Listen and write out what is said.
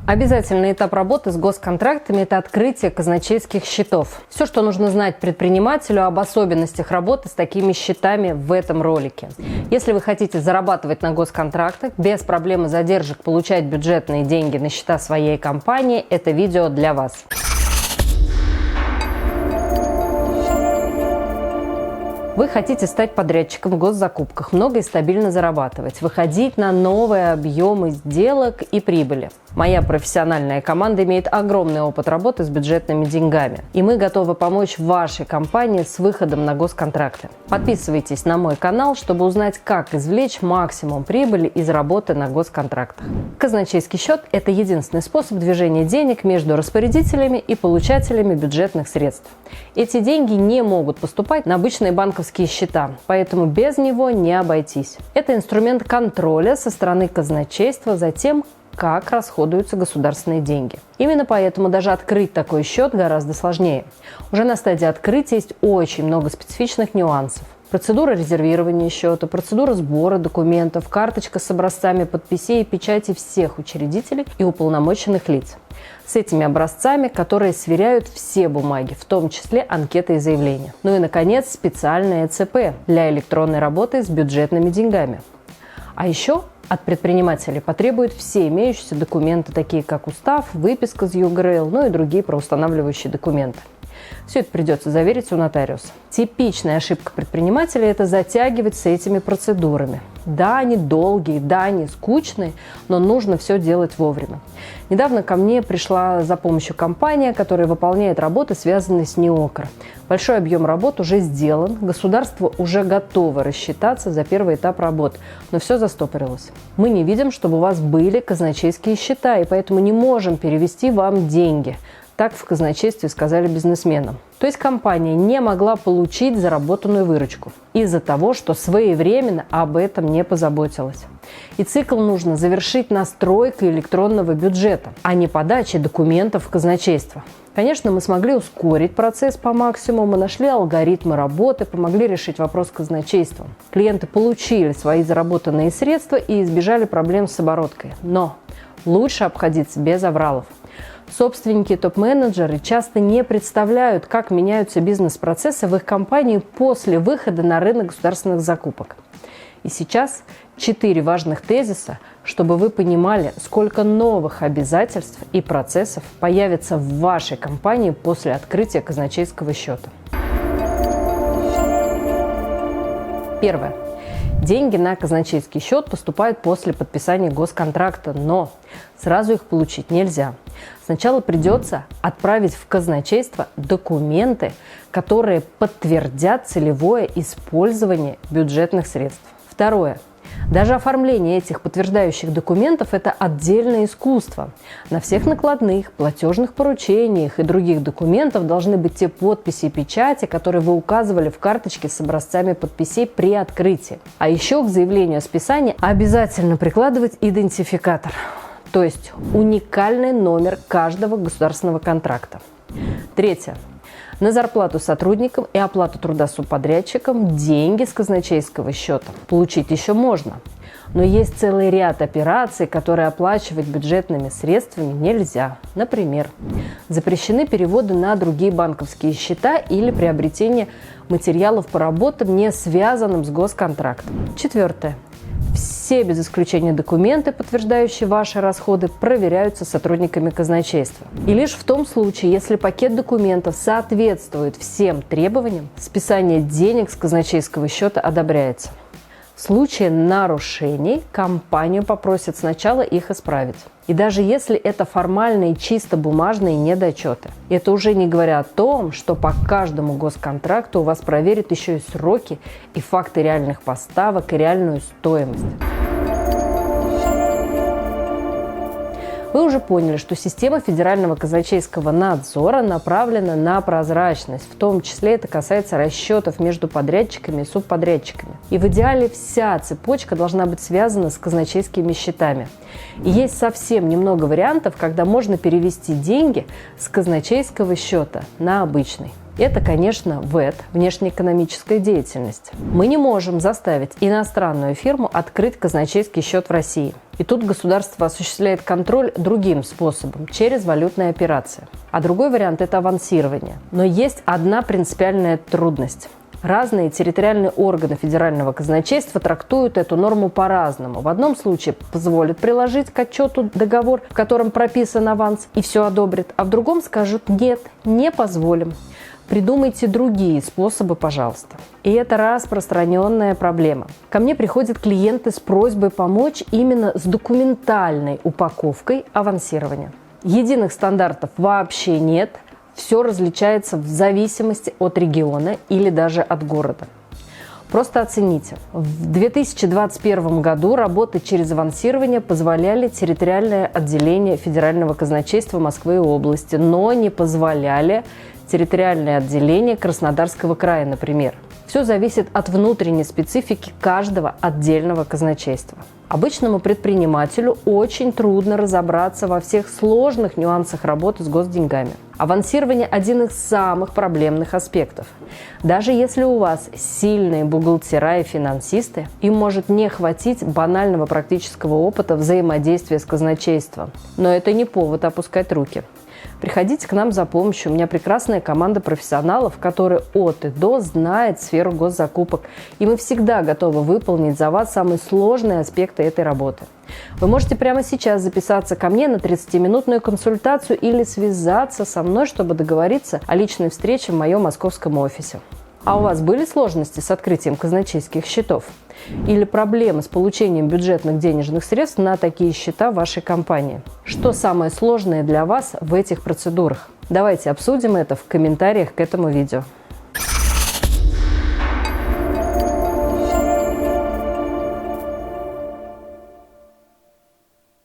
Обязательный этап работы с госконтрактами – это открытие казначейских счетов. Все, что нужно знать предпринимателю об особенностях работы с такими счетами в этом ролике. Если вы хотите зарабатывать на госконтрактах, без проблем и задержек получать бюджетные деньги на счета своей компании, это видео для вас. Вы хотите стать подрядчиком в госзакупках, много и стабильно зарабатывать, выходить на новые объемы сделок и прибыли. Моя профессиональная команда имеет огромный опыт работы с бюджетными деньгами, и мы готовы помочь вашей компании с выходом на госконтракты. Подписывайтесь на мой канал, чтобы узнать, как извлечь максимум прибыли из работы на госконтрактах. Казначейский счет – это единственный способ движения денег между распорядителями и получателями бюджетных средств. Эти деньги не могут поступать на обычные банковские счета, поэтому без него не обойтись. Это инструмент контроля со стороны казначейства за тем, как расходуются государственные деньги. Именно поэтому даже открыть такой счет гораздо сложнее. Уже на стадии открытия есть очень много специфичных нюансов. Процедура резервирования счета, процедура сбора документов, карточка с образцами подписей и печати всех учредителей и уполномоченных лиц. С этими образцами, которые сверяют все бумаги, в том числе анкеты и заявления. Ну и, наконец, специальное ЭЦП для электронной работы с бюджетными деньгами. А еще от предпринимателей потребуют все имеющиеся документы, такие как устав, выписка с ЮГРЛ, ну и другие правоустанавливающие документы. Все это придется заверить у нотариуса. Типичная ошибка предпринимателя – это затягивать с этими процедурами. Да, они долгие, да, они скучные, но нужно все делать вовремя. Недавно ко мне пришла за помощью компания, которая выполняет работы, связанные с НИОКР. Большой объем работ уже сделан, государство уже готово рассчитаться за первый этап работ, но все застопорилось. Мы не видим, чтобы у вас были казначейские счета, и поэтому не можем перевести вам деньги. Так в казначействе сказали бизнесменам. То есть компания не могла получить заработанную выручку из-за того, что своевременно об этом не позаботилась. И цикл нужно завершить настройкой электронного бюджета, а не подачей документов в казначейство. Конечно, мы смогли ускорить процесс по максимуму, нашли алгоритмы работы, помогли решить вопрос с казначейством. Клиенты получили свои заработанные средства и избежали проблем с обороткой. Но лучше обходиться без авралов. Собственники и топ-менеджеры часто не представляют, как меняются бизнес-процессы в их компании после выхода на рынок государственных закупок. И сейчас 4 важных тезиса, чтобы вы понимали, сколько новых обязательств и процессов появится в вашей компании после открытия казначейского счета. Первое. Деньги на казначейский счет поступают после подписания госконтракта, но сразу их получить нельзя. Сначала придется отправить в казначейство документы, которые подтвердят целевое использование бюджетных средств. Второе. Даже оформление этих подтверждающих документов – это отдельное искусство. На всех накладных, платежных поручениях и других документах должны быть те подписи и печати, которые вы указывали в карточке с образцами подписей при открытии. А еще к заявлению о списании обязательно прикладывать идентификатор, то есть уникальный номер каждого государственного контракта. Третье. На зарплату сотрудникам и оплату труда субподрядчикам деньги с казначейского счета получить еще можно. Но есть целый ряд операций, которые оплачивать бюджетными средствами нельзя. Например, запрещены переводы на другие банковские счета или приобретение материалов по работам, не связанным с госконтрактом. Четвертое. Все без исключения документы, подтверждающие ваши расходы, проверяются сотрудниками казначейства. И лишь в том случае, если пакет документов соответствует всем требованиям, списание денег с казначейского счета одобряется. В случае нарушений компанию попросят сначала их исправить. И даже если это формальные, чисто бумажные недочеты. Это уже не говоря о том, что по каждому госконтракту у вас проверят еще и сроки, и факты реальных поставок, и реальную стоимость. Вы уже поняли, что система федерального казначейского надзора направлена на прозрачность. В том числе это касается расчетов между подрядчиками и субподрядчиками. И в идеале вся цепочка должна быть связана с казначейскими счетами. И есть совсем немного вариантов, когда можно перевести деньги с казначейского счета на обычный. Это, конечно, ВЭД, внешнеэкономическая деятельность. Мы не можем заставить иностранную фирму открыть казначейский счет в России. И тут государство осуществляет контроль другим способом, через валютные операции. А другой вариант – это авансирование. Но есть одна принципиальная трудность. Разные территориальные органы федерального казначейства трактуют эту норму по-разному. В одном случае позволят приложить к отчету договор, в котором прописан аванс, и все одобрят, а в другом скажут «нет, не позволим». Придумайте другие способы, пожалуйста. И это распространенная проблема. Ко мне приходят клиенты с просьбой помочь именно с документальной упаковкой авансирования. Единых стандартов вообще нет. Все различается в зависимости от региона или даже от города. Просто оцените. В 2021 году работать через авансирование позволяли территориальное отделение Федерального казначейства Москвы и области, но не позволяли территориальное отделение Краснодарского края, например. Все зависит от внутренней специфики каждого отдельного казначейства. Обычному предпринимателю очень трудно разобраться во всех сложных нюансах работы с госденьгами. Авансирование – один из самых проблемных аспектов. Даже если у вас сильные бухгалтера и финансисты, им может не хватить банального практического опыта взаимодействия с казначейством. Но это не повод опускать руки. Приходите к нам за помощью. У меня прекрасная команда профессионалов, которые от и до знает сферу госзакупок. И мы всегда готовы выполнить за вас самые сложные аспекты этой работы. Вы можете прямо сейчас записаться ко мне на 30-минутную консультацию или связаться со мной, чтобы договориться о личной встрече в моем московском офисе. А у вас были сложности с открытием казначейских счетов? Или проблемы с получением бюджетных денежных средств на такие счета в вашей компании? Что самое сложное для вас в этих процедурах? Давайте обсудим это в комментариях к этому видео.